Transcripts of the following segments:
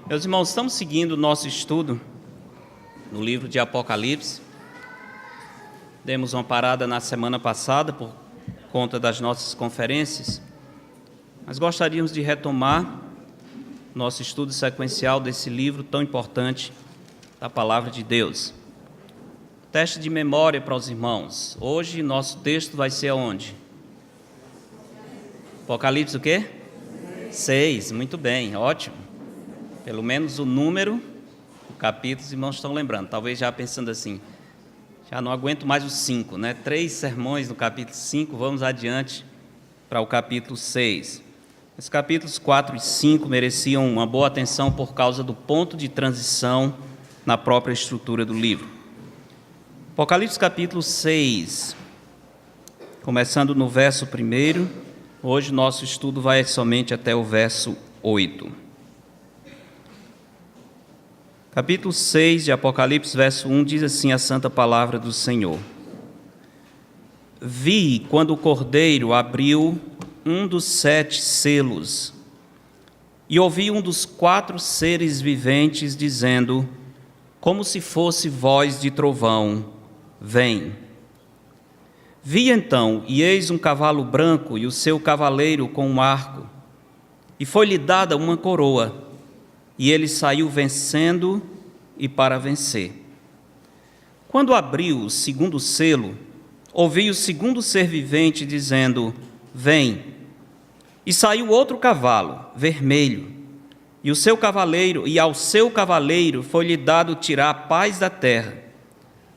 Meus irmãos, estamos seguindo o nosso estudo no livro de Apocalipse. Demos uma parada na semana passada por conta das nossas conferências, mas gostaríamos de retomar nosso estudo sequencial desse livro tão importante da Palavra de Deus. Teste de memória para os irmãos. Hoje nosso texto vai ser aonde? Apocalipse o quê? 6, muito bem, ótimo. Pelo menos o número, o capítulo, os irmãos estão lembrando. Talvez já pensando assim, já não aguento mais os 5, né? 3 sermões no capítulo 5, vamos adiante para o capítulo 6. Os capítulos 4 e 5 mereciam uma boa atenção por causa do ponto de transição na própria estrutura do livro. Apocalipse capítulo 6, começando no verso 1, hoje nosso estudo vai somente até o verso 8. Capítulo 6 de Apocalipse, verso 1, diz assim a santa palavra do Senhor. Vi quando o Cordeiro abriu um dos 7 selos, e ouvi um dos 4 seres viventes dizendo, como se fosse voz de trovão, vem. Vi então, e eis um cavalo branco, e o seu cavaleiro com um arco, e foi-lhe dada uma coroa, e ele saiu vencendo e para vencer. Quando abriu o segundo selo, ouvi o segundo ser vivente dizendo, vem. E saiu outro cavalo, vermelho, e ao seu cavaleiro foi-lhe dado tirar a paz da terra,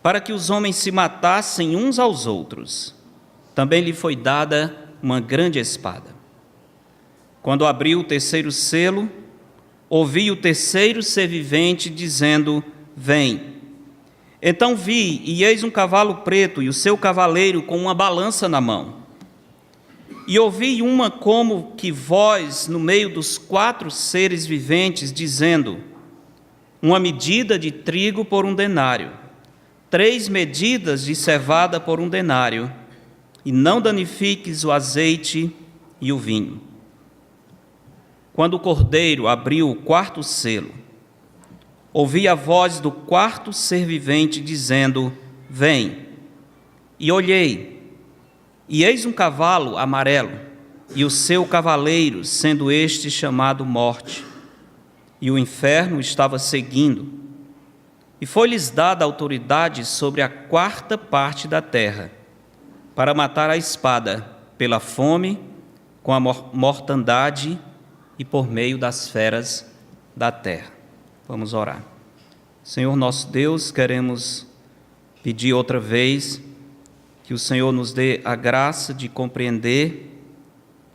para que os homens se matassem uns aos outros. Também lhe foi dada uma grande espada. Quando abriu o terceiro selo, ouvi o terceiro ser vivente dizendo, vem. Então vi, e eis um cavalo preto, e o seu cavaleiro com uma balança na mão. E ouvi uma como que voz no meio dos 4 seres viventes, dizendo, uma medida de trigo por 1 denário, 3 medidas de cevada por 1 denário, e não danifiques o azeite e o vinho. Quando o Cordeiro abriu o 4º selo, ouvi a voz do 4º ser vivente dizendo, vem. E olhei, e eis um cavalo amarelo, e o seu cavaleiro, sendo este chamado Morte, e o inferno estava seguindo, e foi-lhes dada autoridade sobre a 4ª parte da terra, para matar a espada, pela fome, com a mortandade e por meio das feras da terra. Vamos orar. Senhor nosso Deus, queremos pedir outra vez que o Senhor nos dê a graça de compreender,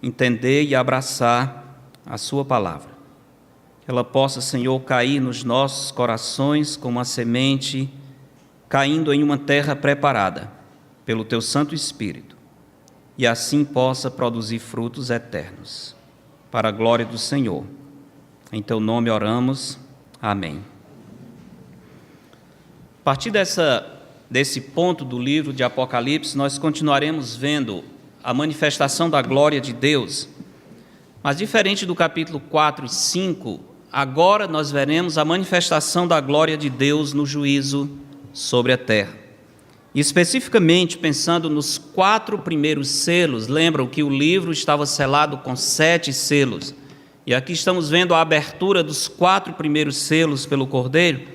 entender e abraçar a sua palavra. Que ela possa, Senhor, cair nos nossos corações como uma semente caindo em uma terra preparada pelo Teu Santo Espírito, e assim possa produzir frutos eternos. Para a glória do Senhor. Em Teu nome oramos. Amém. A partir desse ponto do livro de Apocalipse, nós continuaremos vendo a manifestação da glória de Deus. Mas diferente do capítulo 4 e 5, agora nós veremos a manifestação da glória de Deus no juízo sobre a terra. E especificamente pensando nos 4 primeiros selos, lembram que o livro estava selado com 7 selos. E aqui estamos vendo a abertura dos 4 primeiros selos pelo Cordeiro.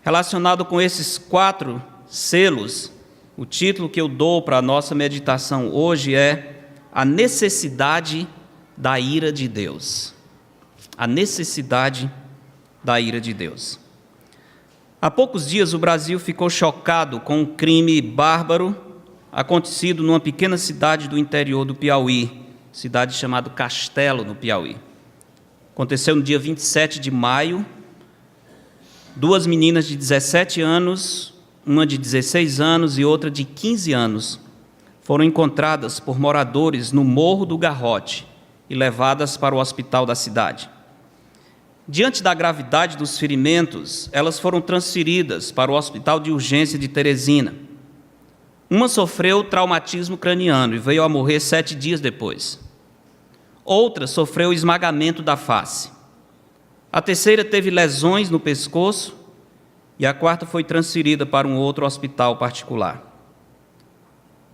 Relacionado com esses 4 selos, o título que eu dou para a nossa meditação hoje é A Necessidade da Ira de Deus. A necessidade da ira de Deus. Há poucos dias o Brasil ficou chocado com um crime bárbaro acontecido numa pequena cidade do interior do Piauí, cidade chamada Castelo, no Piauí. Aconteceu no dia 27 de maio, 2 meninas de 17 anos, uma de 16 anos e outra de 15 anos, foram encontradas por moradores no Morro do Garrote e levadas para o hospital da cidade. Diante da gravidade dos ferimentos, elas foram transferidas para o Hospital de Urgência de Teresina. Uma sofreu traumatismo craniano e veio a morrer 7 dias depois. Outra sofreu esmagamento da face. A terceira teve lesões no pescoço e a quarta foi transferida para um outro hospital particular.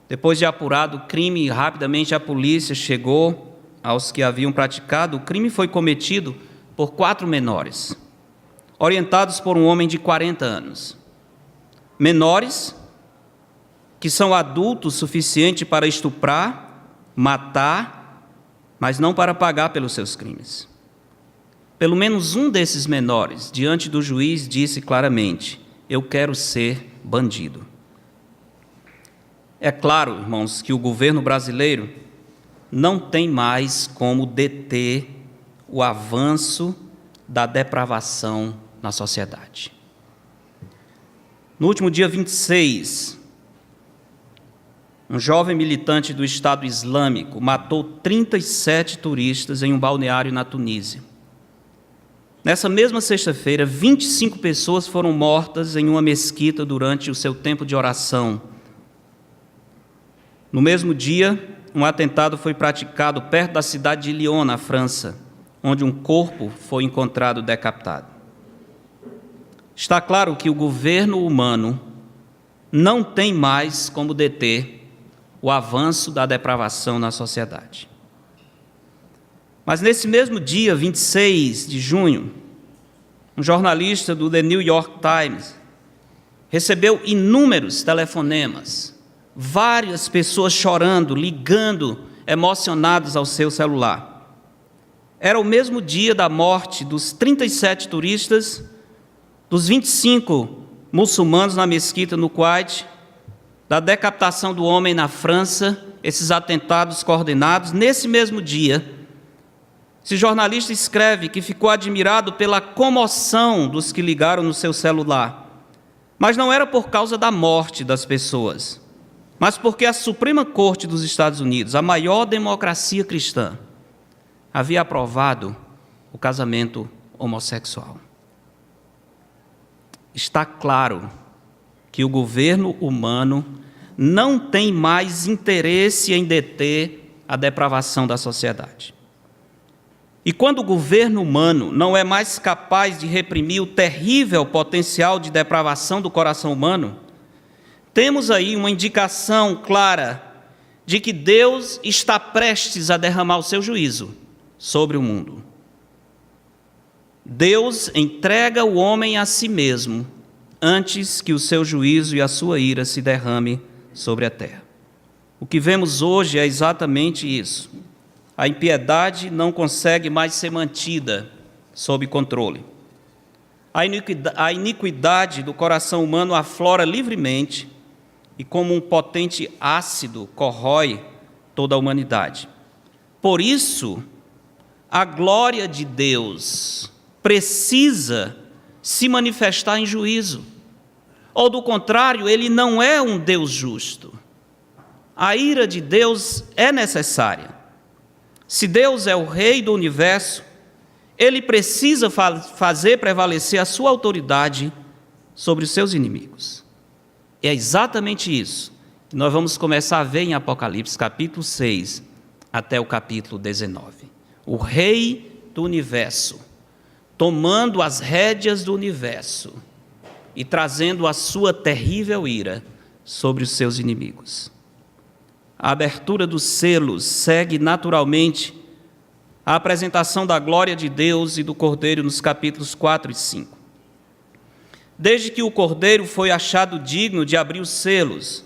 Depois de apurado o crime, rapidamente a polícia chegou aos que haviam praticado. O crime foi cometido por 4 menores, orientados por um homem de 40 anos. Menores que são adultos o suficiente para estuprar, matar, mas não para pagar pelos seus crimes. Pelo menos um desses menores, diante do juiz, disse claramente: eu quero ser bandido. É claro, irmãos, que o governo brasileiro não tem mais como deter o avanço da depravação na sociedade. No último dia 26, um jovem militante do Estado Islâmico matou 37 turistas em um balneário na Tunísia. Nessa mesma sexta-feira, 25 pessoas foram mortas em uma mesquita durante o seu tempo de oração. No mesmo dia, um atentado foi praticado perto da cidade de Lyon, na França, onde um corpo foi encontrado decapitado. Está claro que o governo humano não tem mais como deter o avanço da depravação na sociedade. Mas nesse mesmo dia, 26 de junho, um jornalista do The New York Times recebeu inúmeros telefonemas, várias pessoas chorando, ligando, emocionadas ao seu celular. Era o mesmo dia da morte dos 37 turistas, dos 25 muçulmanos na mesquita no Kuwait, da decapitação do homem na França, esses atentados coordenados. Nesse mesmo dia, esse jornalista escreve que ficou admirado pela comoção dos que ligaram no seu celular, mas não era por causa da morte das pessoas, mas porque a Suprema Corte dos Estados Unidos, a maior democracia cristã, havia aprovado o casamento homossexual. Está claro que o governo humano não tem mais interesse em deter a depravação da sociedade. E quando o governo humano não é mais capaz de reprimir o terrível potencial de depravação do coração humano, temos aí uma indicação clara de que Deus está prestes a derramar o seu juízo sobre o mundo. Deus entrega o homem a si mesmo antes que o seu juízo e a sua ira se derrame sobre a terra. O que vemos hoje é exatamente isso. A impiedade não consegue mais ser mantida sob controle. A iniquidade do coração humano aflora livremente e, como um potente ácido, corrói toda a humanidade. Por isso, a glória de Deus precisa se manifestar em juízo. Ou, do contrário, ele não é um Deus justo. A ira de Deus é necessária. Se Deus é o Rei do universo, Ele precisa fazer prevalecer a sua autoridade sobre os seus inimigos. E é exatamente isso que nós vamos começar a ver em Apocalipse, capítulo 6, até o capítulo 19. O Rei do universo, tomando as rédeas do universo e trazendo a sua terrível ira sobre os seus inimigos. A abertura dos selos segue naturalmente a apresentação da glória de Deus e do Cordeiro nos capítulos 4 e 5. Desde que o Cordeiro foi achado digno de abrir os selos,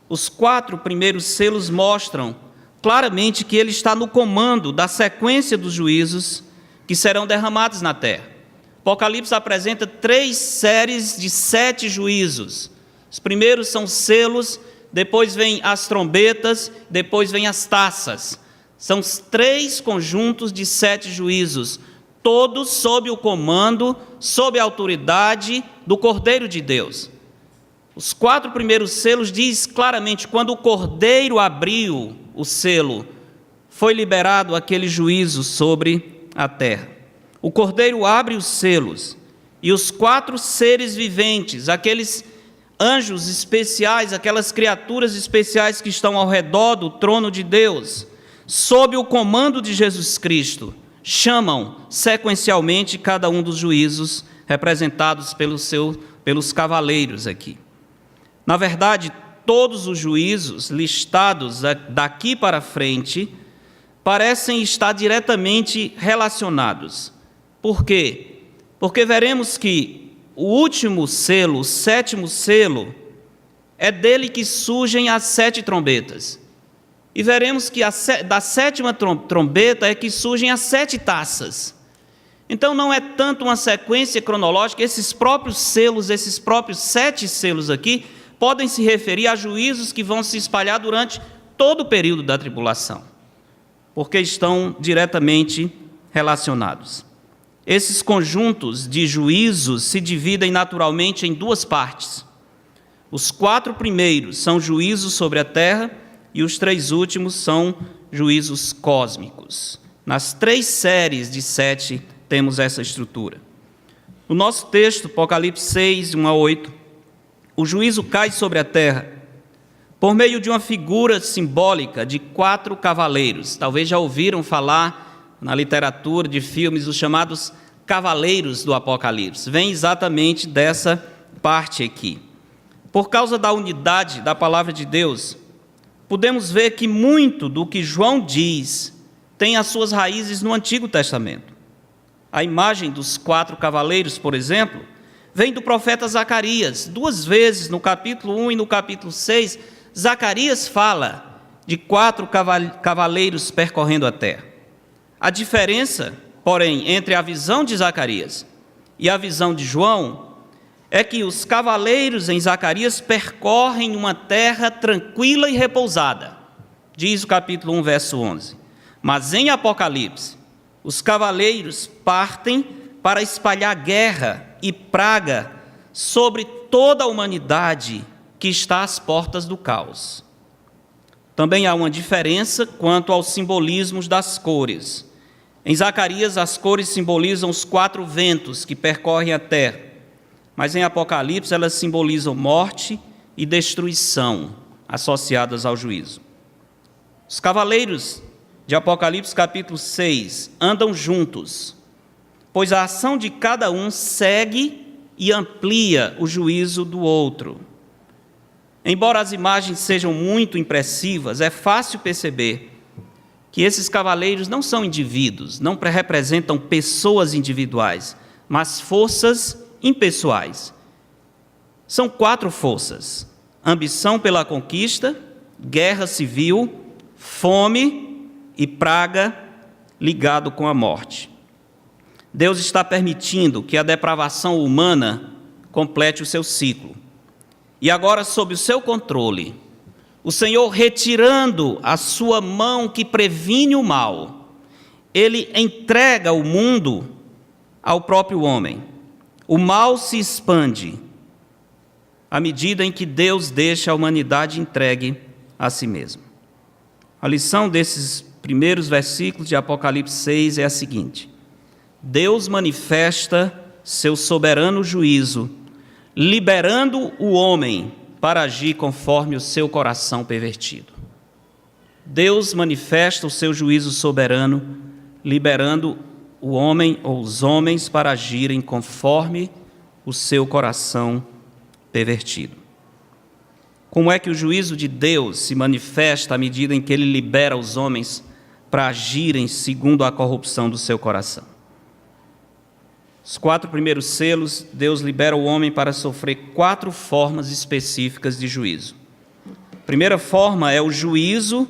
os 4 primeiros selos mostram claramente que ele está no comando da sequência dos juízos que serão derramados na terra. Apocalipse apresenta 3 séries de 7 juízos. Os primeiros são selos, depois vem as trombetas, depois vem as taças. São 3 conjuntos de 7 juízos, todos sob o comando, sob a autoridade do Cordeiro de Deus. Os 4 primeiros selos diz claramente, quando o Cordeiro abriu o selo, foi liberado aquele juízo sobre a terra. O Cordeiro abre os selos, e os 4 seres viventes, aqueles anjos especiais, aquelas criaturas especiais que estão ao redor do trono de Deus, sob o comando de Jesus Cristo, chamam sequencialmente cada um dos juízos representados pelos cavaleiros aqui. Na verdade, todos os juízos listados daqui para frente parecem estar diretamente relacionados. Por quê? Porque veremos que o último selo, o sétimo selo, é dele que surgem as 7 trombetas. E veremos que da sétima trombeta é que surgem as 7 taças. Então não é tanto uma sequência cronológica, esses próprios selos, esses próprios 7 selos aqui, podem se referir a juízos que vão se espalhar durante todo o período da tribulação, porque estão diretamente relacionados. Esses conjuntos de juízos se dividem naturalmente em 2 partes. Os 4 primeiros são juízos sobre a terra e os 3 últimos são juízos cósmicos. Nas 3 séries de 7 temos essa estrutura. No nosso texto, Apocalipse 6, 1 a 8, o juízo cai sobre a terra por meio de uma figura simbólica de 4 cavaleiros. Talvez já ouviram falar na literatura de filmes os chamados cavaleiros do Apocalipse. Vem exatamente dessa parte aqui. Por causa da unidade da palavra de Deus, podemos ver que muito do que João diz tem as suas raízes no Antigo Testamento. A imagem dos 4 cavaleiros, por exemplo, vem do profeta Zacarias. 2 vezes, no capítulo 1 e no capítulo 6, Zacarias fala de 4 cavaleiros percorrendo a terra. A diferença, porém, entre a visão de Zacarias e a visão de João é que os cavaleiros em Zacarias percorrem uma terra tranquila e repousada, diz o capítulo 1, verso 11. Mas em Apocalipse, os cavaleiros partem para espalhar guerra e praga sobre toda a humanidade que está às portas do caos. Também há uma diferença quanto aos simbolismos das cores. Em Zacarias, as cores simbolizam os 4 ventos que percorrem a terra, mas em Apocalipse elas simbolizam morte e destruição associadas ao juízo. Os cavaleiros de Apocalipse capítulo 6 andam juntos, pois a ação de cada um segue e amplia o juízo do outro. Embora as imagens sejam muito impressivas, é fácil perceber que esses cavaleiros não são indivíduos, não representam pessoas individuais, mas forças impessoais. São 4 forças: ambição pela conquista, guerra civil, fome e praga ligado com a morte. Deus está permitindo que a depravação humana complete o seu ciclo. E agora, sob o seu controle, o Senhor, retirando a sua mão que previne o mal, Ele entrega o mundo ao próprio homem. O mal se expande à medida em que Deus deixa a humanidade entregue a si mesma. A lição desses primeiros versículos de Apocalipse 6 é a seguinte: Deus manifesta seu soberano juízo, liberando o homem para agir conforme o seu coração pervertido. Deus manifesta o seu juízo soberano, liberando o homem ou os homens para agirem conforme o seu coração pervertido. Como é que o juízo de Deus se manifesta à medida em que Ele libera os homens para agirem segundo a corrupção do seu coração? Os 4 primeiros selos, Deus libera o homem para sofrer 4 formas específicas de juízo. A primeira forma é o juízo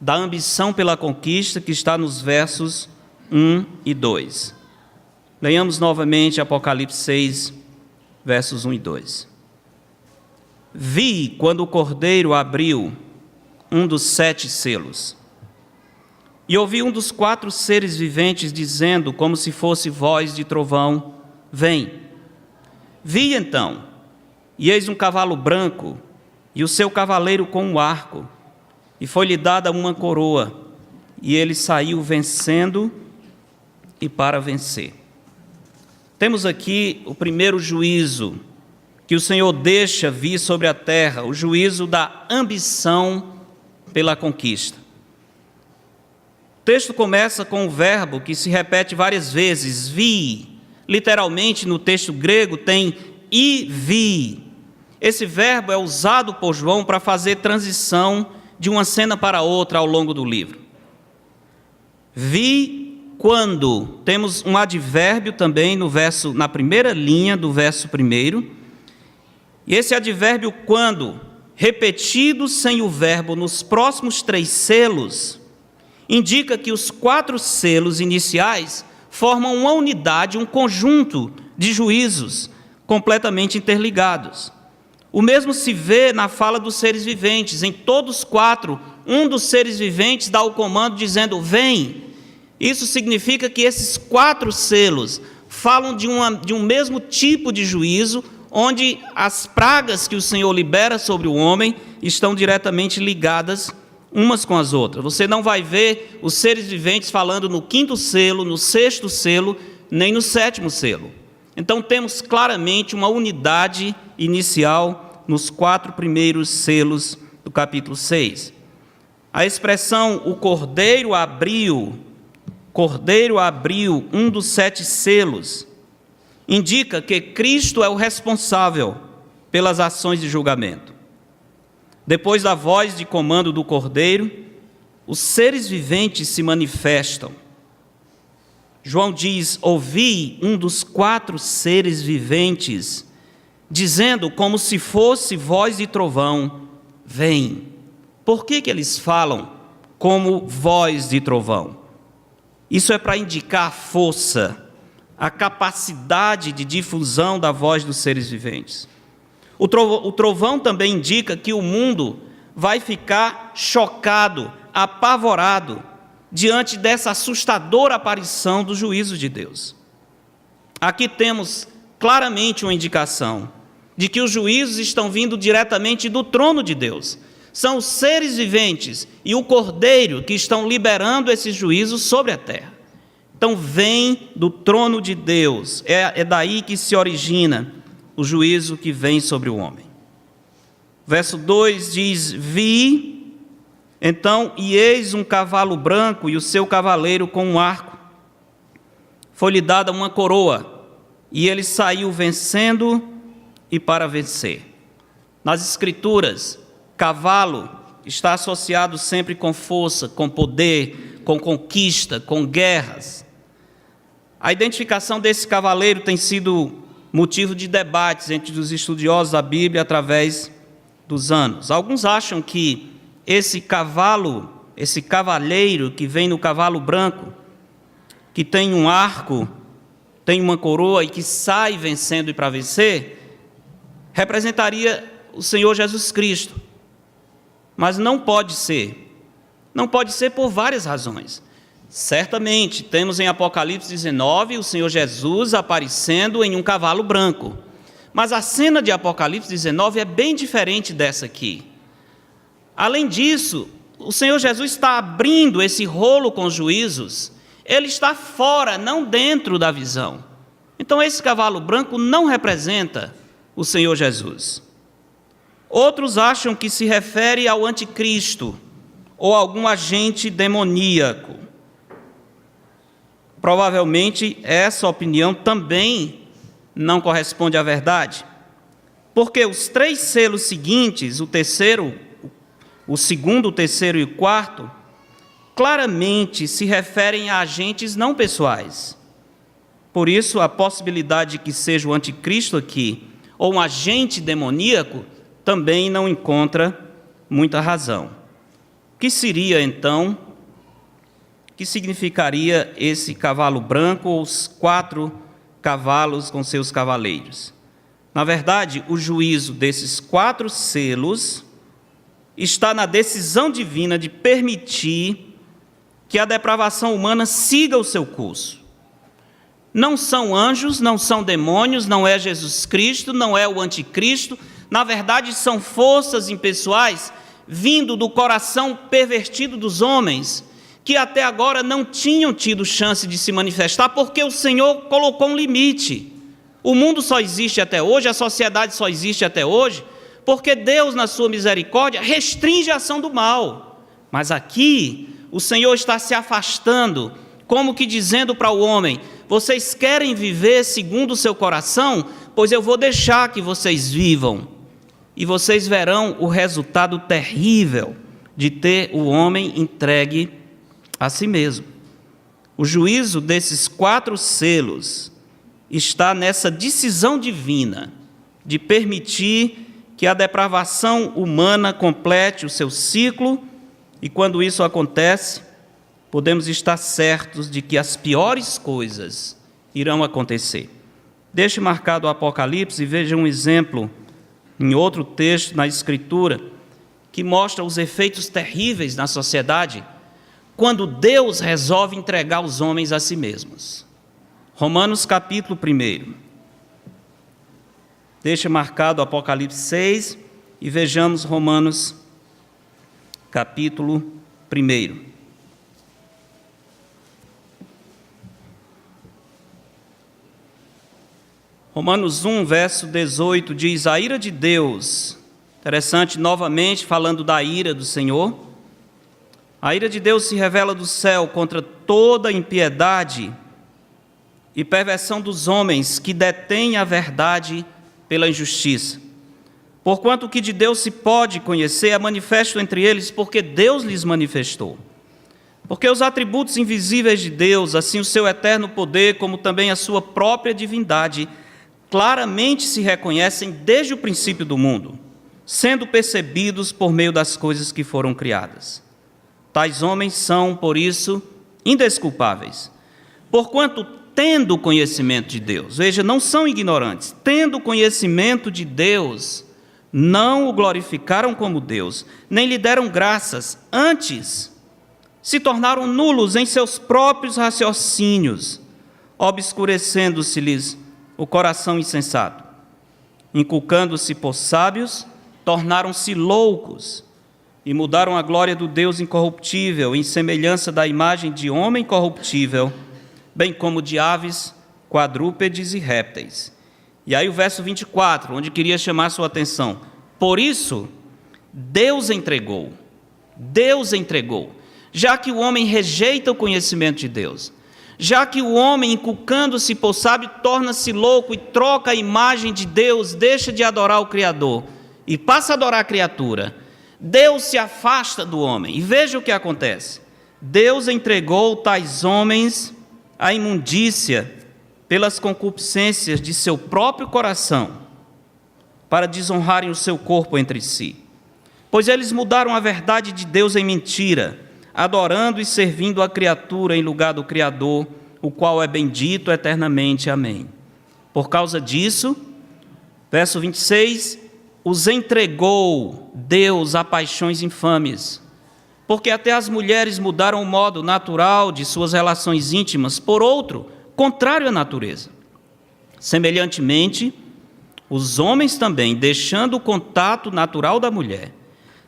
da ambição pela conquista, que está nos versos 1 e 2. Leiamos novamente Apocalipse 6, versos 1 e 2. Vi quando o Cordeiro abriu um dos 7 selos, e ouvi um dos 4 seres viventes dizendo, como se fosse voz de trovão: vem. Vi então, e eis um cavalo branco, e o seu cavaleiro com um arco, e foi-lhe dada uma coroa, e ele saiu vencendo e para vencer. Temos aqui o primeiro juízo que o Senhor deixa vir sobre a terra, o juízo da ambição pela conquista. texto começa com um verbo que se repete várias vezes, vi. Literalmente, no texto grego, tem e vi. Esse verbo é usado por João para fazer transição de uma cena para outra ao longo do livro. Vi quando. Temos um advérbio também na primeira linha do verso 1. E esse advérbio quando, repetido sem o verbo nos próximos 3 selos, indica que os 4 selos iniciais formam uma unidade, um conjunto de juízos completamente interligados. O mesmo se vê na fala dos seres viventes. Em todos 4, um dos seres viventes dá o comando dizendo, vem. Isso significa que esses 4 selos falam de um mesmo tipo de juízo, onde as pragas que o Senhor libera sobre o homem estão diretamente ligadas umas com as outras. Você não vai ver os seres viventes falando no 5º selo, no 6º selo, nem no 7º selo. Então temos claramente uma unidade inicial nos 4 primeiros selos do capítulo 6. A expressão o Cordeiro abriu um dos 7 selos, indica que Cristo é o responsável pelas ações de julgamento. Depois da voz de comando do Cordeiro, os seres viventes se manifestam. João diz, ouvi um dos 4 seres viventes, dizendo como se fosse voz de trovão, vem. Por que eles falam como voz de trovão? Isso é para indicar a força, a capacidade de difusão da voz dos seres viventes. O trovão também indica que o mundo vai ficar chocado, apavorado, diante dessa assustadora aparição do juízo de Deus. Aqui temos claramente uma indicação de que os juízos estão vindo diretamente do trono de Deus. São os seres viventes e o Cordeiro que estão liberando esses juízos sobre a terra. Então vem do trono de Deus, é daí que se origina o juízo que vem sobre o homem. Verso 2 diz, vi, então, e eis um cavalo branco e o seu cavaleiro com um arco. Foi-lhe dada uma coroa, e ele saiu vencendo e para vencer. Nas Escrituras, cavalo está associado sempre com força, com poder, com conquista, com guerras. A identificação desse cavaleiro tem sido motivo de debates entre os estudiosos da Bíblia através dos anos. Alguns acham que esse cavaleiro que vem no cavalo branco, que tem um arco, tem uma coroa e que sai vencendo e para vencer, representaria o Senhor Jesus Cristo. Mas não pode ser. Não pode ser por várias razões. Certamente, temos em Apocalipse 19 o Senhor Jesus aparecendo em um cavalo branco. Mas a cena de Apocalipse 19 é bem diferente dessa aqui. Além disso, o Senhor Jesus está abrindo esse rolo com os juízos. Ele está fora, não dentro da visão. Então esse cavalo branco não representa o Senhor Jesus. Outros acham que se refere ao anticristo ou algum agente demoníaco. Provavelmente essa opinião também não corresponde à verdade, porque os 3 selos seguintes, o terceiro, o segundo, o terceiro e o quarto, claramente se referem a agentes não pessoais. Por isso, a possibilidade de que seja o anticristo aqui, ou um agente demoníaco, também não encontra muita razão. O que seria, então, o que significaria esse cavalo branco ou os 4 cavalos com seus cavaleiros? Na verdade, o juízo desses 4 selos está na decisão divina de permitir que a depravação humana siga o seu curso. Não são anjos, não são demônios, não é Jesus Cristo, não é o anticristo. Na verdade, são forças impessoais vindo do coração pervertido dos homens, que até agora não tinham tido chance de se manifestar, porque o Senhor colocou um limite. O mundo só existe até hoje, a sociedade só existe até hoje, porque Deus, na sua misericórdia, restringe a ação do mal. Mas aqui, o Senhor está se afastando, como que dizendo para o homem: vocês querem viver segundo o seu coração? Pois eu vou deixar que vocês vivam, e vocês verão o resultado terrível de ter o homem entregue a si mesmo. O juízo desses 4 selos está nessa decisão divina de permitir que a depravação humana complete o seu ciclo, e quando isso acontece, podemos estar certos de que as piores coisas irão acontecer. Deixe marcado o Apocalipse e veja um exemplo em outro texto na Escritura que mostra os efeitos terríveis na sociedade quando Deus resolve entregar os homens a si mesmos. Romanos capítulo 1. Deixa marcado o Apocalipse 6 e vejamos Romanos capítulo 1. Romanos 1, verso 18, diz: a ira de Deus, interessante, novamente falando da ira do Senhor, a ira de Deus se revela do céu contra toda impiedade e perversão dos homens que detêm a verdade pela injustiça. Porquanto o que de Deus se pode conhecer é manifesto entre eles, porque Deus lhes manifestou. Porque os atributos invisíveis de Deus, assim o seu eterno poder, como também a sua própria divindade, claramente se reconhecem desde o princípio do mundo, sendo percebidos por meio das coisas que foram criadas. Tais homens são, por isso, indesculpáveis, porquanto, tendo conhecimento de Deus, veja, não são ignorantes, tendo conhecimento de Deus, não o glorificaram como Deus, nem lhe deram graças, antes se tornaram nulos em seus próprios raciocínios, obscurecendo-se-lhes o coração insensato. Inculcando-se por sábios, tornaram-se loucos e mudaram a glória do Deus incorruptível em semelhança da imagem de homem corruptível, bem como de aves, quadrúpedes e répteis. E aí o verso 24, onde queria chamar sua atenção. Por isso, Deus entregou, já que o homem rejeita o conhecimento de Deus, já que o homem, inculcando-se por sábio, torna-se louco e troca a imagem de Deus, deixa de adorar o Criador e passa a adorar a criatura, Deus se afasta do homem. E veja o que acontece. Deus entregou tais homens à imundícia pelas concupiscências de seu próprio coração, para desonrarem o seu corpo entre si. Pois eles mudaram a verdade de Deus em mentira, adorando e servindo a criatura em lugar do Criador, o qual é bendito eternamente. Amém. Por causa disso, verso 26, os entregou Deus a paixões infames, porque até as mulheres mudaram o modo natural de suas relações íntimas por outro, contrário à natureza. Semelhantemente, os homens também, deixando o contato natural da mulher,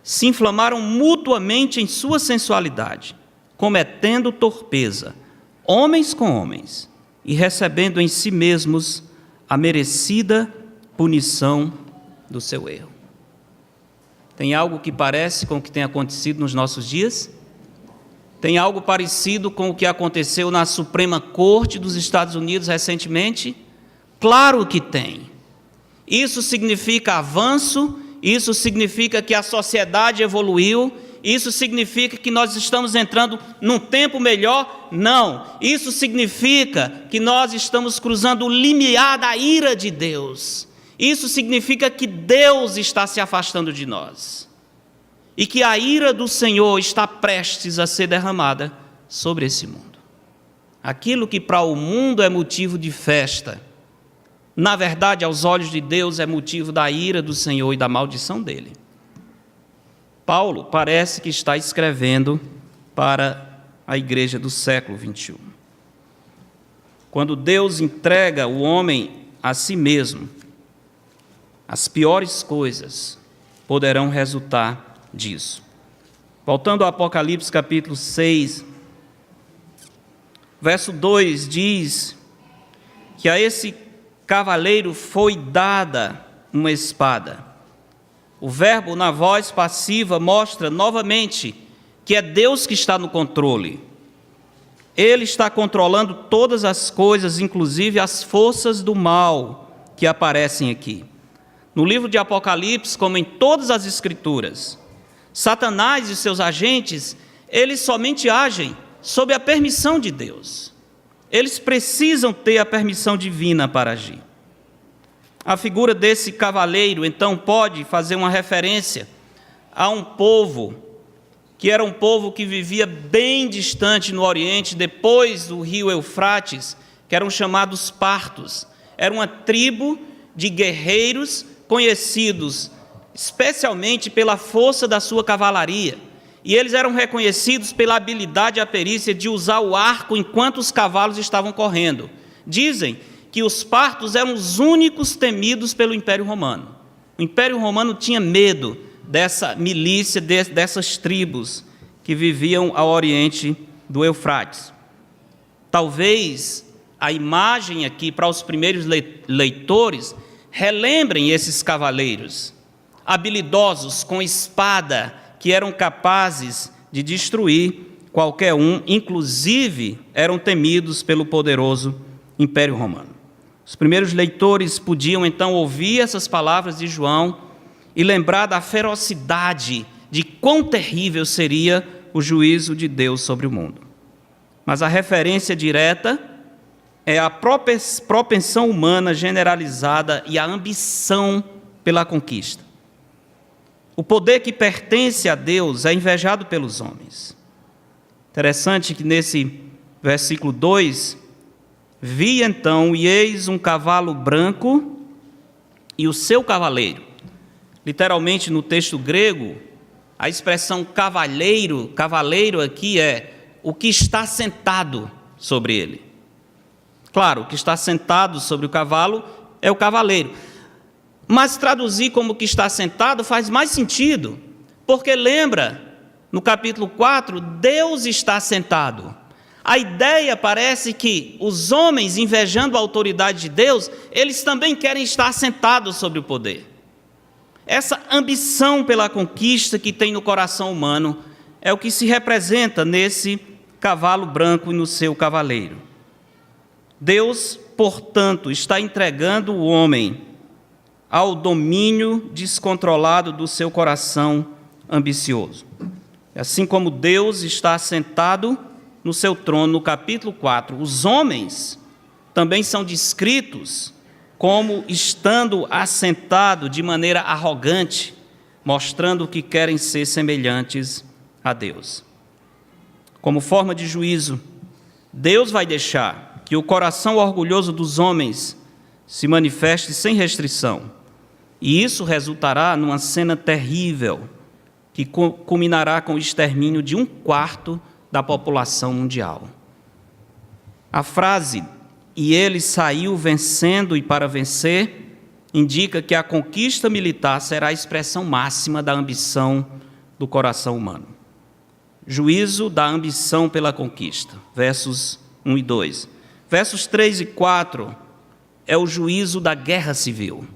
se inflamaram mutuamente em sua sensualidade, cometendo torpeza, homens com homens, e recebendo em si mesmos a merecida punição do seu erro. Tem algo que parece com o que tem acontecido nos nossos dias? Tem algo parecido com o que aconteceu na Suprema Corte dos Estados Unidos recentemente? Claro que tem. Isso significa avanço, isso significa que a sociedade evoluiu, isso significa que nós estamos entrando num tempo melhor? Não. Isso significa que nós estamos cruzando o limiar da ira de Deus. Isso significa que Deus está se afastando de nós e que a ira do Senhor está prestes a ser derramada sobre esse mundo. Aquilo que para o mundo é motivo de festa, na verdade, aos olhos de Deus, é motivo da ira do Senhor e da maldição dele. Paulo parece que está escrevendo para a igreja do século 21. Quando Deus entrega o homem a si mesmo, as piores coisas poderão resultar disso. Voltando ao Apocalipse capítulo 6, verso 2 diz que a esse cavaleiro foi dada uma espada. O verbo na voz passiva mostra novamente que é Deus que está no controle. Ele está controlando todas as coisas, inclusive as forças do mal que aparecem aqui. No livro de Apocalipse, como em todas as Escrituras, Satanás e seus agentes, eles somente agem sob a permissão de Deus. Eles precisam ter a permissão divina para agir. A figura desse cavaleiro, então, pode fazer uma referência a um povo que era um povo que vivia bem distante no Oriente, depois do rio Eufrates, que eram chamados partos. Era uma tribo de guerreiros conhecidos especialmente pela força da sua cavalaria. E eles eram reconhecidos pela habilidade e a perícia de usar o arco enquanto os cavalos estavam correndo. Dizem que os partos eram os únicos temidos pelo Império Romano. O Império Romano tinha medo dessa milícia, dessas tribos que viviam ao oriente do Eufrates. Talvez a imagem aqui para os primeiros leitores relembrem esses cavaleiros, habilidosos com espada, que eram capazes de destruir qualquer um, inclusive eram temidos pelo poderoso Império Romano. Os primeiros leitores podiam então ouvir essas palavras de João e lembrar da ferocidade, de quão terrível seria o juízo de Deus sobre o mundo. Mas a referência direta é a propensão humana generalizada e a ambição pela conquista. O poder que pertence a Deus é invejado pelos homens. Interessante que nesse versículo 2, vi então, e eis um cavalo branco e o seu cavaleiro. Literalmente, no texto grego, a expressão cavaleiro aqui é o que está sentado sobre ele. Claro, o que está sentado sobre o cavalo é o cavaleiro. Mas traduzir como que está sentado faz mais sentido, porque lembra, no capítulo 4, Deus está sentado. A ideia parece que os homens, invejando a autoridade de Deus, eles também querem estar sentados sobre o poder. Essa ambição pela conquista que tem no coração humano é o que se representa nesse cavalo branco e no seu cavaleiro. Deus, portanto, está entregando o homem ao domínio descontrolado do seu coração ambicioso. Assim como Deus está sentado no seu trono, no capítulo 4, os homens também são descritos como estando assentados de maneira arrogante, mostrando que querem ser semelhantes a Deus. Como forma de juízo, Deus vai deixar que o coração orgulhoso dos homens se manifeste sem restrição, e isso resultará numa cena terrível, que culminará com o extermínio de 1/4 da população mundial. A frase "e ele saiu vencendo e para vencer" indica que a conquista militar será a expressão máxima da ambição do coração humano. Juízo da ambição pela conquista, versos 1 e 2. Versos 3 e 4 é o juízo da guerra civil.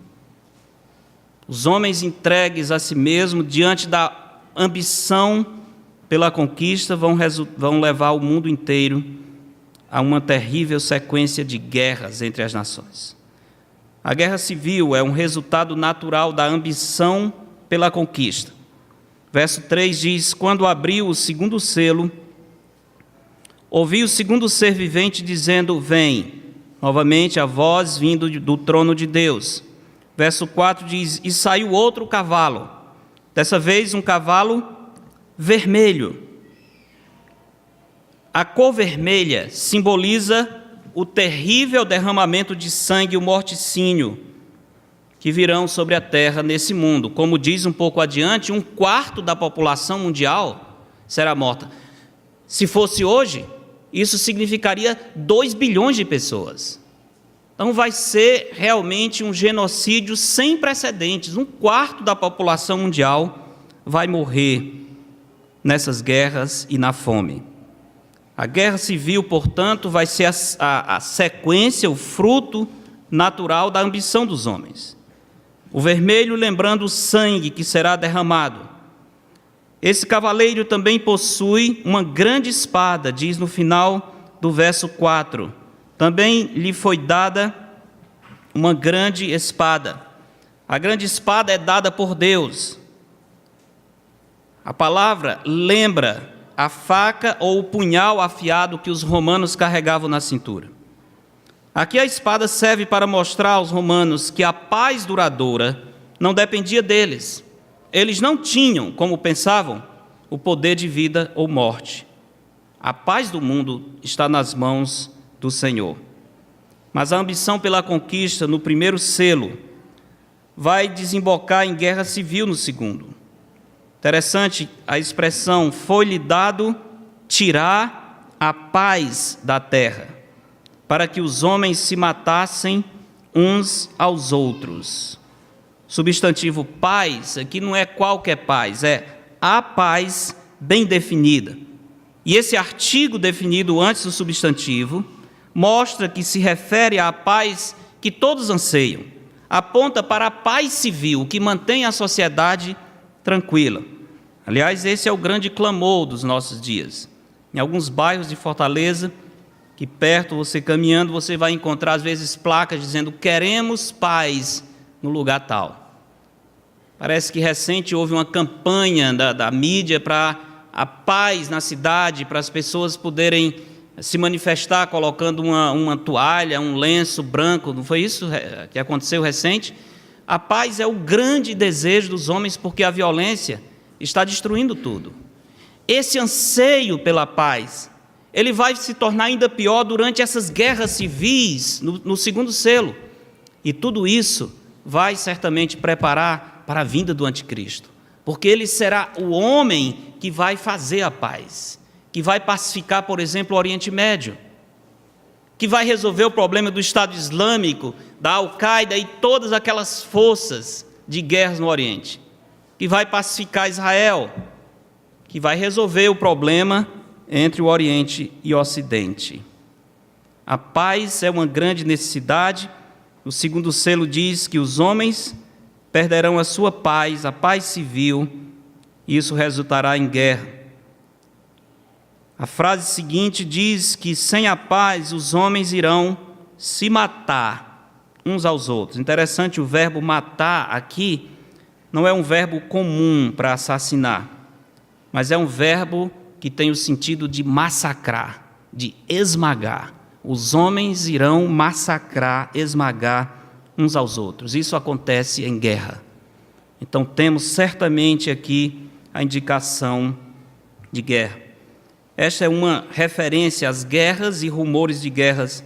Os homens entregues a si mesmos diante da ambição pela conquista vão levar o mundo inteiro a uma terrível sequência de guerras entre as nações. A guerra civil é um resultado natural da ambição pela conquista. Verso 3 diz: quando abriu o segundo selo, ouvi o segundo ser vivente dizendo: vem. Novamente a voz vindo do trono de Deus. Verso 4 diz: e saiu outro cavalo, dessa vez um cavalo vermelho. A cor vermelha simboliza o terrível derramamento de sangue e o morticínio que virão sobre a terra nesse mundo. Como diz um pouco adiante, 1/4 da população mundial será morta. Se fosse hoje, isso significaria 2 bilhões de pessoas. Então vai ser realmente um genocídio sem precedentes. 1/4 da população mundial vai morrer nessas guerras e na fome. A guerra civil, portanto, vai ser a sequência, o fruto natural da ambição dos homens. O vermelho lembrando o sangue que será derramado. Esse cavaleiro também possui uma grande espada, diz no final do verso 4. Também lhe foi dada uma grande espada. A grande espada é dada por Deus. A palavra lembra a faca ou o punhal afiado que os romanos carregavam na cintura. Aqui a espada serve para mostrar aos romanos que a paz duradoura não dependia deles. Eles não tinham, como pensavam, o poder de vida ou morte. A paz do mundo está nas mãos do Senhor. Mas a ambição pela conquista no primeiro selo vai desembocar em guerra civil no segundo. Interessante a expressão, foi-lhe dado tirar a paz da terra, para que os homens se matassem uns aos outros. Substantivo paz, aqui não é qualquer paz, é a paz bem definida. E esse artigo definido antes do substantivo mostra que se refere à paz que todos anseiam, aponta para a paz civil que mantém a sociedade tranquila. Aliás, esse é o grande clamor dos nossos dias. Em alguns bairros de Fortaleza, que perto, você caminhando, você vai encontrar às vezes placas dizendo queremos paz no lugar tal. Parece que recente houve uma campanha da mídia para a paz na cidade, para as pessoas poderem se manifestar colocando uma toalha, um lenço branco. Não foi isso que aconteceu recente? A paz é o grande desejo dos homens porque a violência está destruindo tudo. Esse anseio pela paz, ele vai se tornar ainda pior durante essas guerras civis no segundo selo. E tudo isso vai certamente preparar para a vinda do anticristo, porque ele será o homem que vai fazer a paz, que vai pacificar, por exemplo, o Oriente Médio, que vai resolver o problema do Estado Islâmico, da Al-Qaeda e todas aquelas forças de guerras no Oriente, que vai pacificar Israel, que vai resolver o problema entre o Oriente e o Ocidente. A paz é uma grande necessidade. O segundo selo diz que os homens perderão a sua paz, a paz civil, e isso resultará em guerra. A frase seguinte diz que sem a paz os homens irão se matar uns aos outros. Interessante, o verbo matar aqui não é um verbo comum para assassinar, mas é um verbo que tem o sentido de massacrar, de esmagar. Os homens irão massacrar, esmagar uns aos outros. Isso acontece em guerra. Então temos certamente aqui a indicação de guerra. Esta é uma referência às guerras e rumores de guerras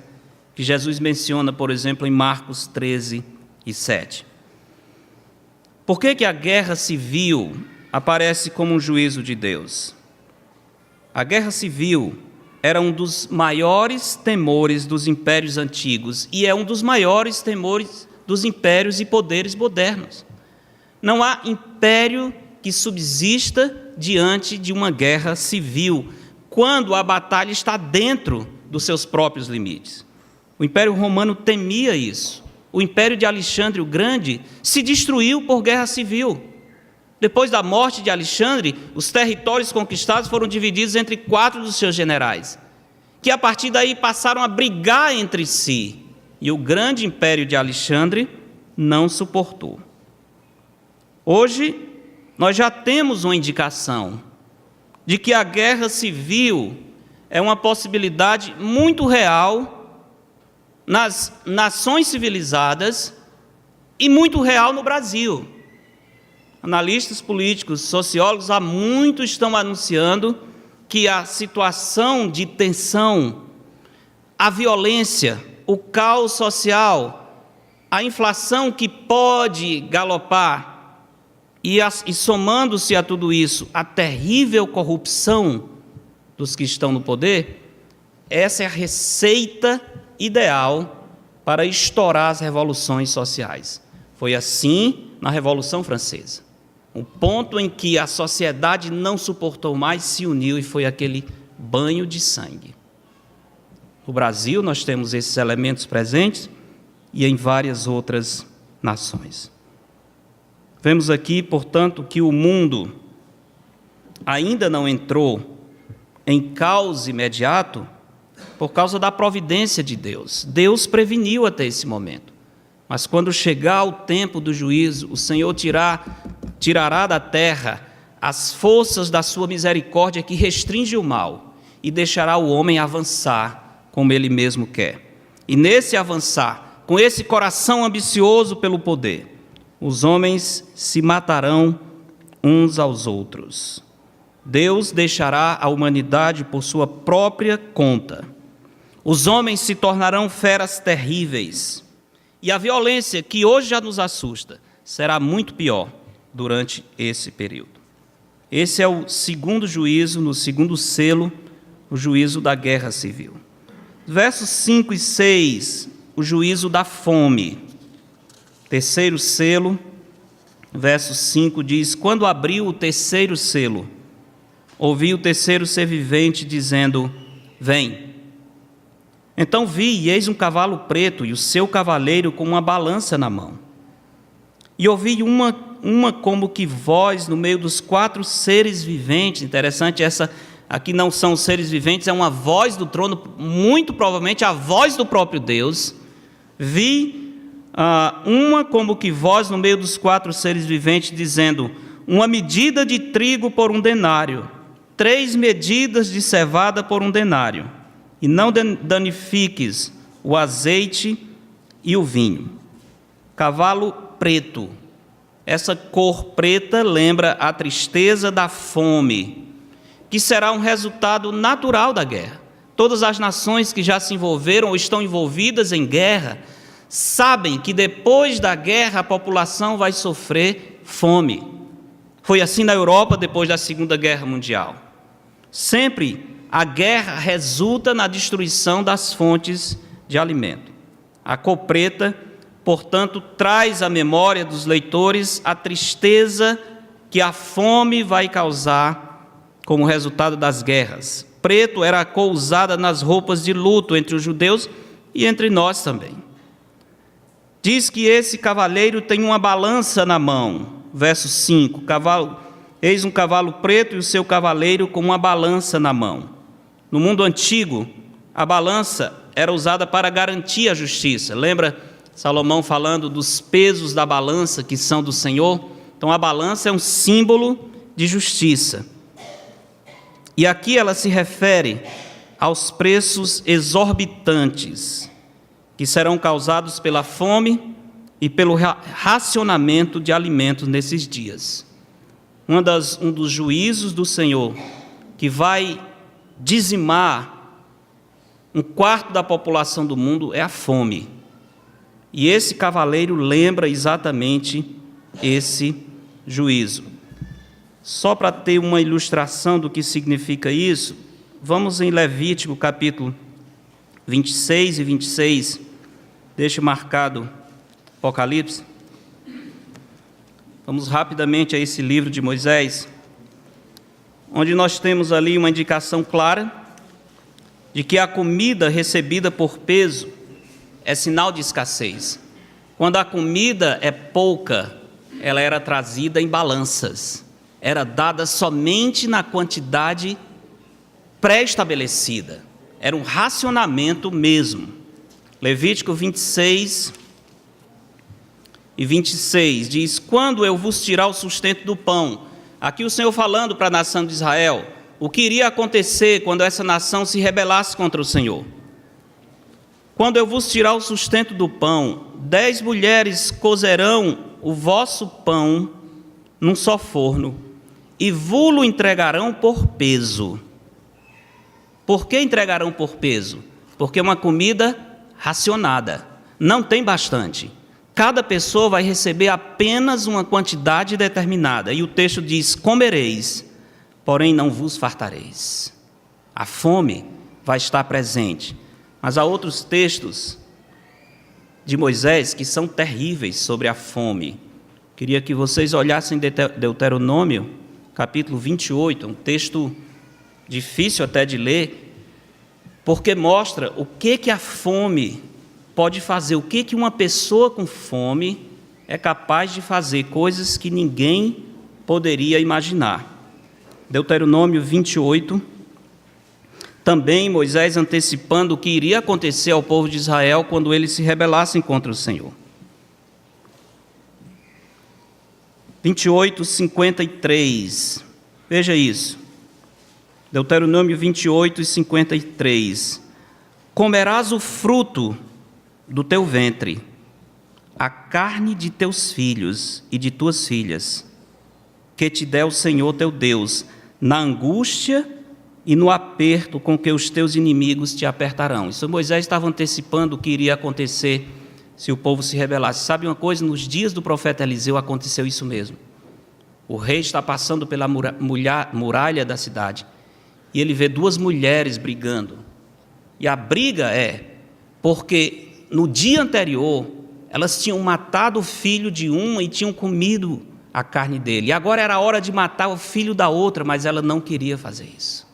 que Jesus menciona, por exemplo, em Marcos 13 e 7. Por que a guerra civil aparece como um juízo de Deus? A guerra civil era um dos maiores temores dos impérios antigos e é um dos maiores temores dos impérios e poderes modernos. Não há império que subsista diante de uma guerra civil, quando a batalha está dentro dos seus próprios limites. O Império Romano temia isso. O Império de Alexandre o Grande se destruiu por guerra civil. Depois da morte de Alexandre, os territórios conquistados foram divididos entre 4 dos seus generais, que a partir daí passaram a brigar entre si, e o grande Império de Alexandre não suportou. Hoje, nós já temos uma indicação de que a guerra civil é uma possibilidade muito real nas nações civilizadas e muito real no Brasil. Analistas políticos, sociólogos há muito estão anunciando que a situação de tensão, a violência, o caos social, a inflação que pode galopar e somando-se a tudo isso, a terrível corrupção dos que estão no poder, essa é a receita ideal para estourar as revoluções sociais. Foi assim na Revolução Francesa. O ponto em que a sociedade não suportou mais, se uniu e foi aquele banho de sangue. No Brasil, nós temos esses elementos presentes e em várias outras nações. Vemos aqui, portanto, que o mundo ainda não entrou em caos imediato por causa da providência de Deus. Deus preveniu até esse momento. Mas quando chegar o tempo do juízo, o Senhor tirará da terra as forças da sua misericórdia que restringe o mal e deixará o homem avançar como ele mesmo quer. E nesse avançar, com esse coração ambicioso pelo poder, os homens se matarão uns aos outros. Deus deixará a humanidade por sua própria conta. Os homens se tornarão feras terríveis. E a violência que hoje já nos assusta será muito pior durante esse período. Esse é o segundo juízo, no segundo selo, o juízo da guerra civil. Versos 5 e 6, o juízo da fome. Terceiro selo, verso 5 diz: quando abriu o terceiro selo, ouvi o terceiro ser vivente dizendo: vem. Então vi, e eis um cavalo preto, e o seu cavaleiro com uma balança na mão. E ouvi uma como que voz no meio dos 4 seres viventes. Interessante, essa aqui não são seres viventes, é uma voz do trono, muito provavelmente a voz do próprio Deus. Vi uma como que voz no meio dos 4 seres viventes, dizendo: uma medida de trigo por 1 denário, 3 medidas de cevada por 1 denário, e não danifiques o azeite e o vinho. Cavalo preto. Essa cor preta lembra a tristeza da fome, que será um resultado natural da guerra. Todas as nações que já se envolveram ou estão envolvidas em guerra sabem que depois da guerra a população vai sofrer fome. Foi assim na Europa depois da Segunda Guerra Mundial. Sempre a guerra resulta na destruição das fontes de alimento. A cor preta, portanto, traz à memória dos leitores a tristeza que a fome vai causar como resultado das guerras. Preto era a cor usada nas roupas de luto entre os judeus e entre nós também. Diz que esse cavaleiro tem uma balança na mão. Verso 5, eis um cavalo preto e o seu cavaleiro com uma balança na mão. No mundo antigo, a balança era usada para garantir a justiça. Lembra Salomão falando dos pesos da balança que são do Senhor? Então a balança é um símbolo de justiça. E aqui ela se refere aos preços exorbitantes que serão causados pela fome e pelo racionamento de alimentos nesses dias. Um dos juízos do Senhor que vai dizimar 1/4 da população do mundo é a fome. E esse cavaleiro lembra exatamente esse juízo. Só para ter uma ilustração do que significa isso, vamos em Levítico capítulo 26 e 26, deixe marcado Apocalipse. Vamos rapidamente a esse livro de Moisés, onde nós temos ali uma indicação clara de que a comida recebida por peso é sinal de escassez. Quando a comida é pouca, ela era trazida em balanças, era dada somente na quantidade pré-estabelecida, era um racionamento mesmo. Levítico 26 e 26 diz: quando eu vos tirar o sustento do pão. Aqui o Senhor falando para a nação de Israel o que iria acontecer quando essa nação se rebelasse contra o Senhor. Quando eu vos tirar o sustento do pão, 10 mulheres cozerão o vosso pão num só forno e vo-lo entregarão por peso. Por que entregarão por peso? Porque é uma comida racionada, não tem bastante. Cada pessoa vai receber apenas uma quantidade determinada. E o texto diz: comereis, porém não vos fartareis. A fome vai estar presente. Mas há outros textos de Moisés que são terríveis sobre a fome. Queria que vocês olhassem Deuteronômio, capítulo 28, um texto difícil até de ler, porque mostra o que a fome pode fazer, o que uma pessoa com fome é capaz de fazer, coisas que ninguém poderia imaginar. Deuteronômio 28, também Moisés antecipando o que iria acontecer ao povo de Israel quando eles se rebelassem contra o Senhor. 28, 53. Veja isso. Deuteronômio 28, 53. Comerás o fruto do teu ventre, a carne de teus filhos e de tuas filhas, que te der o Senhor teu Deus, na angústia e no aperto com que os teus inimigos te apertarão. Isso Moisés estava antecipando o que iria acontecer se o povo se rebelasse. Sabe uma coisa? Nos dias do profeta Eliseu aconteceu isso mesmo. O rei está passando pela muralha da cidade e ele vê duas mulheres brigando. E a briga é porque no dia anterior elas tinham matado o filho de uma e tinham comido a carne dele. E agora era a hora de matar o filho da outra, mas ela não queria fazer isso.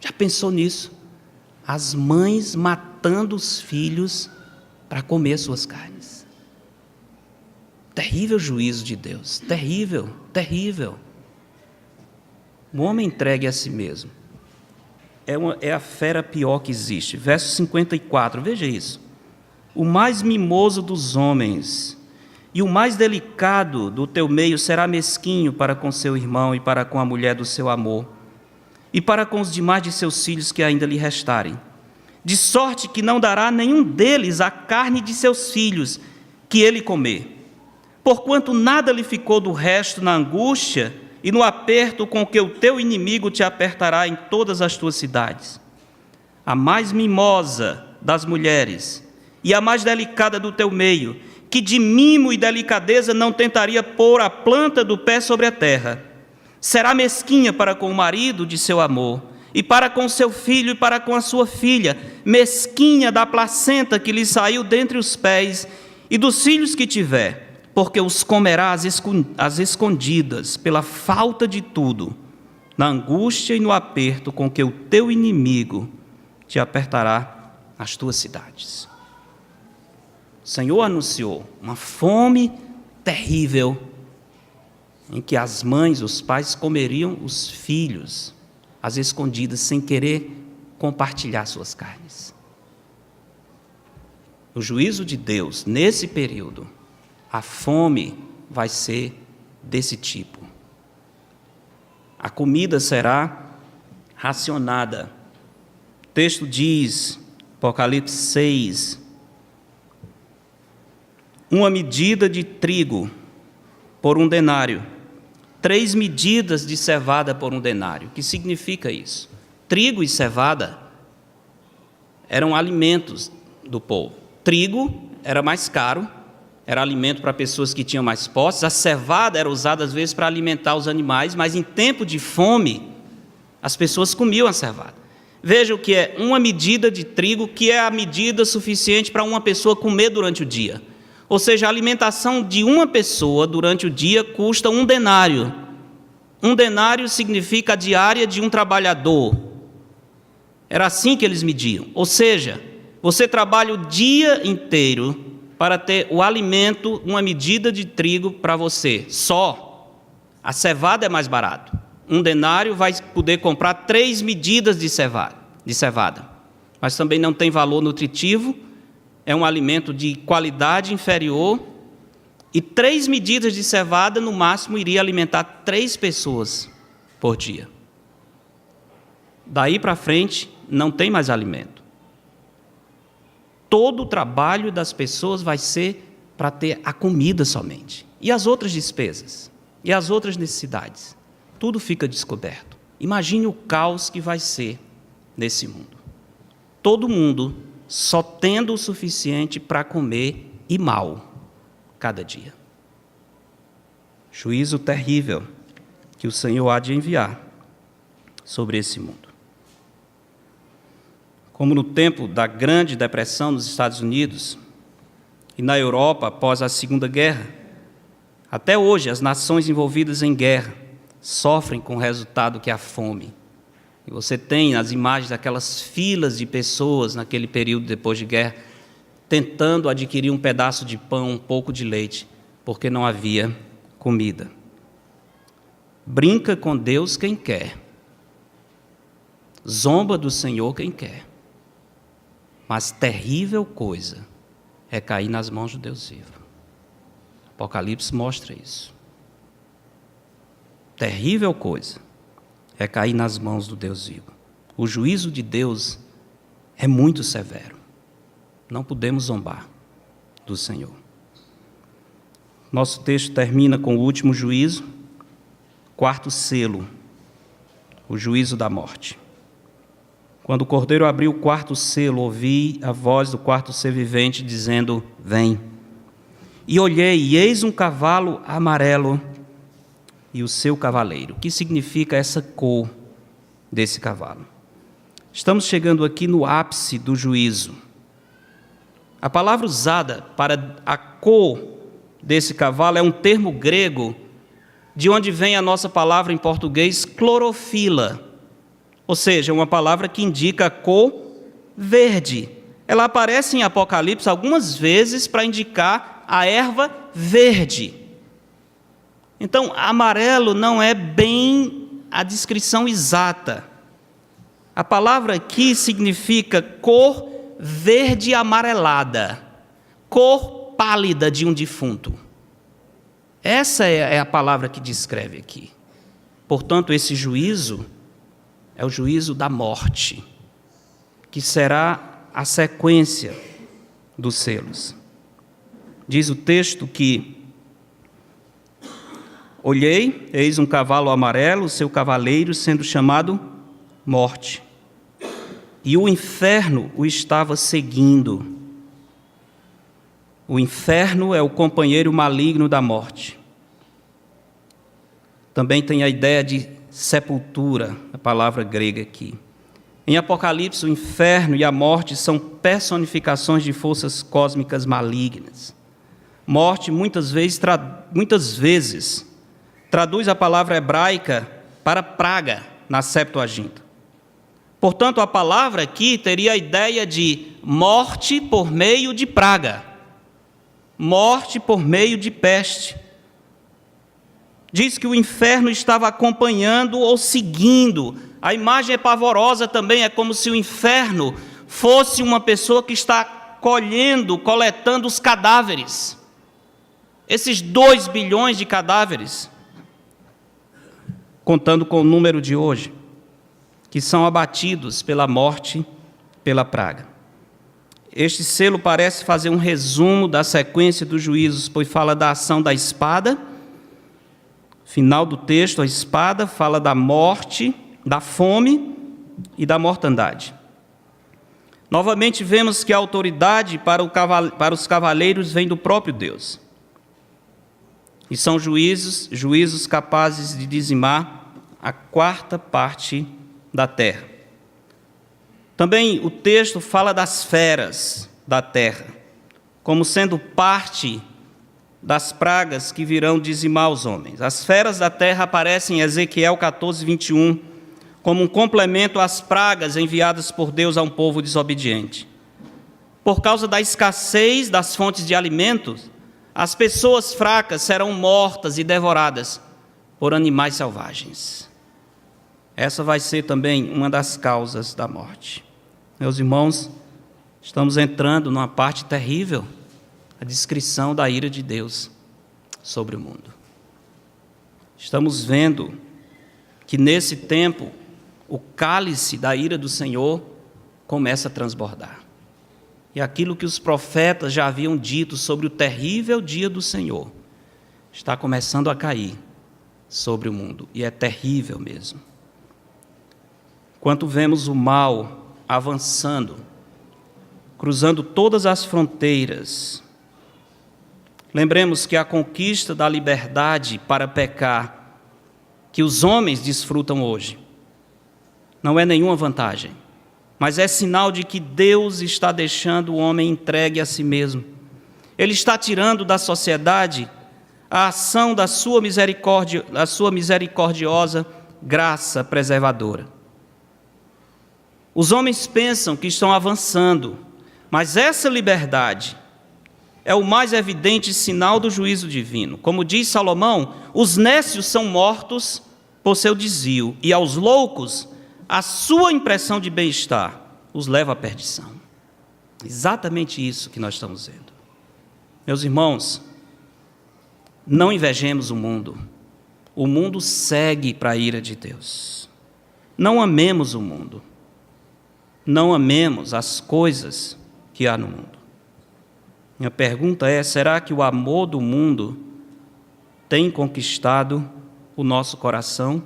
Já pensou nisso? As mães matando os filhos para comer suas carnes. Terrível juízo de Deus. Terrível, terrível. O homem entregue a si mesmo. É a fera pior que existe. Verso 54, veja isso. O mais mimoso dos homens e o mais delicado do teu meio será mesquinho para com seu irmão e para com a mulher do seu amor, e para com os demais de seus filhos que ainda lhe restarem. De sorte que não dará nenhum deles a carne de seus filhos que ele comer. Porquanto nada lhe ficou do resto na angústia e no aperto com que o teu inimigo te apertará em todas as tuas cidades. A mais mimosa das mulheres e a mais delicada do teu meio, que de mimo e delicadeza não tentaria pôr a planta do pé sobre a terra, será mesquinha para com o marido de seu amor, e para com seu filho e para com a sua filha, mesquinha da placenta que lhe saiu dentre os pés e dos filhos que tiver, porque os comerá às escondidas, pela falta de tudo, na angústia e no aperto com que o teu inimigo te apertará nas tuas cidades. O Senhor anunciou uma fome terrível, em que as mães, os pais comeriam os filhos às escondidas, sem querer compartilhar suas carnes. No juízo de Deus, nesse período, a fome vai ser desse tipo. A comida será racionada. O texto diz, Apocalipse 6, uma medida de trigo por um denário, 3 medidas de cevada por um denário. O que significa isso? Trigo e cevada eram alimentos do povo. Trigo era mais caro, era alimento para pessoas que tinham mais posses. A cevada era usada às vezes para alimentar os animais, mas em tempo de fome, as pessoas comiam a cevada. Veja o que é uma medida de trigo, que é a medida suficiente para uma pessoa comer durante o dia. Ou seja, a alimentação de uma pessoa durante o dia custa 1 denário. 1 denário significa a diária de um trabalhador. Era assim que eles mediam. Ou seja, você trabalha o dia inteiro para ter o alimento, uma medida de trigo para você, só. A cevada é mais barato. 1 denário vai poder comprar 3 medidas de cevada. Mas também não tem valor nutritivo, é um alimento de qualidade inferior, e 3 medidas de cevada, no máximo, iria alimentar 3 pessoas por dia. Daí para frente, não tem mais alimento. Todo o trabalho das pessoas vai ser para ter a comida somente. E as outras despesas? E as outras necessidades? Tudo fica descoberto. Imagine o caos que vai ser nesse mundo. Todo mundo só tendo o suficiente para comer e mal cada dia. Juízo terrível que o Senhor há de enviar sobre esse mundo. Como no tempo da Grande Depressão nos Estados Unidos e na Europa após a Segunda Guerra, até hoje as nações envolvidas em guerra sofrem com o resultado que é a fome. E você tem as imagens daquelas filas de pessoas naquele período depois de guerra, tentando adquirir um pedaço de pão, um pouco de leite, porque não havia comida. Brinca com Deus quem quer. Zomba do Senhor quem quer. Mas terrível coisa é cair nas mãos de Deus vivo. Apocalipse mostra isso. Terrível coisa é cair nas mãos do Deus vivo. O juízo de Deus é muito severo. Não podemos zombar do Senhor. Nosso texto termina com o último juízo, quarto selo, o juízo da morte. Quando o Cordeiro abriu o quarto selo, ouvi a voz do quarto ser vivente dizendo: vem. E olhei, e eis um cavalo amarelo e o seu cavaleiro. O que significa essa cor desse cavalo? Estamos chegando aqui no ápice do juízo. A palavra usada para a cor desse cavalo é um termo grego, de onde vem a nossa palavra em português, clorofila. Ou seja, uma palavra que indica a cor verde. Ela aparece em Apocalipse algumas vezes para indicar a erva verde. Então, amarelo não é bem a descrição exata. A palavra aqui significa cor verde amarelada, cor pálida de um defunto. Essa é a palavra que descreve aqui. Portanto, esse juízo é o juízo da morte, que será a sequência dos selos. Diz o texto que: olhei, eis um cavalo amarelo, seu cavaleiro sendo chamado Morte, e o inferno o estava seguindo. O inferno é o companheiro maligno da morte. Também tem a ideia de sepultura, a palavra grega aqui. Em Apocalipse, o inferno e a morte são personificações de forças cósmicas malignas. Morte, muitas vezes, traduz a palavra hebraica para praga na Septuaginta. Portanto, a palavra aqui teria a ideia de morte por meio de praga, morte por meio de peste. Diz que o inferno estava acompanhando ou seguindo. A imagem é pavorosa também, é como se o inferno fosse uma pessoa que está coletando os cadáveres. Esses 2 bilhões de cadáveres, contando com o número de hoje, que são abatidos pela morte, pela praga. Este selo parece fazer um resumo da sequência dos juízos, pois fala da ação da espada. Final do texto, a espada fala da morte, da fome e da mortandade. Novamente vemos que a autoridade para os cavaleiros vem do próprio Deus. E são juízos capazes de dizimar a 4ª parte da terra. Também o texto fala das feras da terra, como sendo parte das pragas que virão dizimar os homens. As feras da terra aparecem em Ezequiel 14, 21, como um complemento às pragas enviadas por Deus a um povo desobediente. Por causa da escassez das fontes de alimentos, as pessoas fracas serão mortas e devoradas por animais selvagens. Essa vai ser também uma das causas da morte. Meus irmãos, estamos entrando numa parte terrível, a descrição da ira de Deus sobre o mundo. Estamos vendo que nesse tempo o cálice da ira do Senhor começa a transbordar. E aquilo que os profetas já haviam dito sobre o terrível dia do Senhor está começando a cair sobre o mundo, e é terrível mesmo. Enquanto vemos o mal avançando, cruzando todas as fronteiras, lembremos que a conquista da liberdade para pecar, que os homens desfrutam hoje, não é nenhuma vantagem, mas é sinal de que Deus está deixando o homem entregue a si mesmo. Ele está tirando da sociedade a ação da sua misericórdia, da sua misericordiosa graça preservadora. Os homens pensam que estão avançando, mas essa liberdade é o mais evidente sinal do juízo divino. Como diz Salomão, os nécios são mortos por seu desvio, e aos loucos, a sua impressão de bem-estar os leva à perdição. Exatamente isso que nós estamos vendo. Meus irmãos, não invejemos o mundo. O mundo segue para a ira de Deus. Não amemos o mundo. Não amemos as coisas que há no mundo. Minha pergunta é: será que o amor do mundo tem conquistado o nosso coração?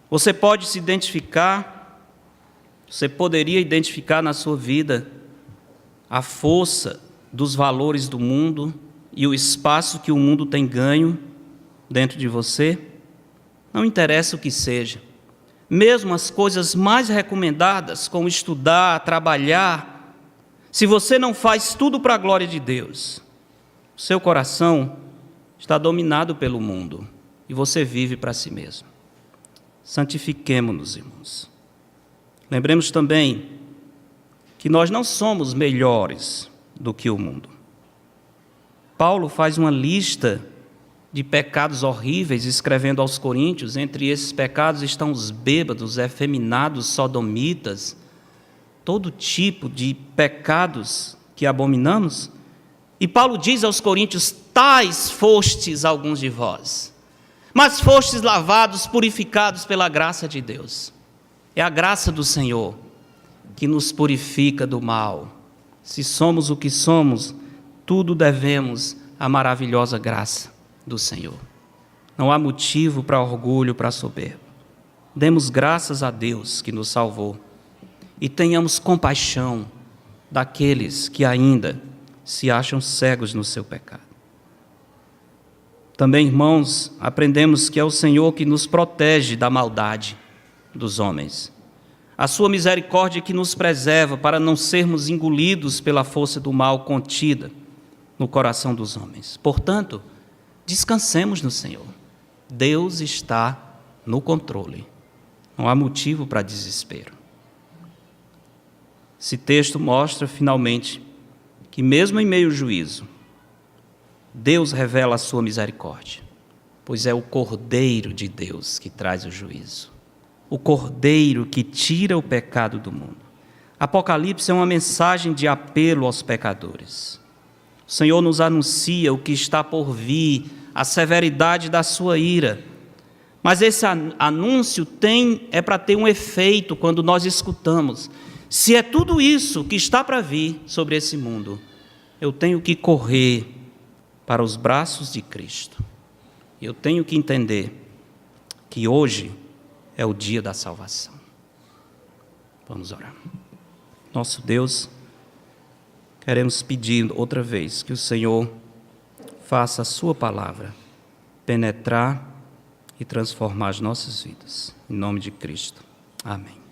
Você pode se identificar, você poderia identificar na sua vida a força dos valores do mundo e o espaço que o mundo tem ganho dentro de você? Não interessa o que seja. Mesmo as coisas mais recomendadas, como estudar, trabalhar, se você não faz tudo para a glória de Deus, o seu coração está dominado pelo mundo e você vive para si mesmo. Santifiquemo-nos, irmãos. Lembremos também que nós não somos melhores do que o mundo. Paulo faz uma lista de pecados horríveis, escrevendo aos Coríntios. Entre esses pecados estão os bêbados, efeminados, sodomitas, todo tipo de pecados que abominamos. E Paulo diz aos Coríntios: tais fostes alguns de vós, mas fostes lavados, purificados pela graça de Deus. É a graça do Senhor que nos purifica do mal. Se somos o que somos, tudo devemos à maravilhosa graça do Senhor. Não há motivo para orgulho, para soberba. Demos graças a Deus que nos salvou e tenhamos compaixão daqueles que ainda se acham cegos no seu pecado. Também, irmãos, aprendemos que é o Senhor que nos protege da maldade dos homens. A sua misericórdia que nos preserva para não sermos engolidos pela força do mal contida no coração dos homens. Portanto, descansemos no Senhor. Deus está no controle. Não há motivo para desespero. Esse texto mostra, finalmente, que mesmo em meio ao juízo, Deus revela a sua misericórdia, pois é o Cordeiro de Deus que traz o juízo. O Cordeiro que tira o pecado do mundo. Apocalipse é uma mensagem de apelo aos pecadores. O Senhor nos anuncia o que está por vir, a severidade da sua ira. Mas esse anúncio é para ter um efeito quando nós escutamos. Se é tudo isso que está para vir sobre esse mundo, eu tenho que correr para os braços de Cristo. Eu tenho que entender que hoje é o dia da salvação. Vamos orar. Nosso Deus, queremos pedir outra vez que o Senhor faça a sua palavra penetrar e transformar as nossas vidas. Em nome de Cristo. Amém.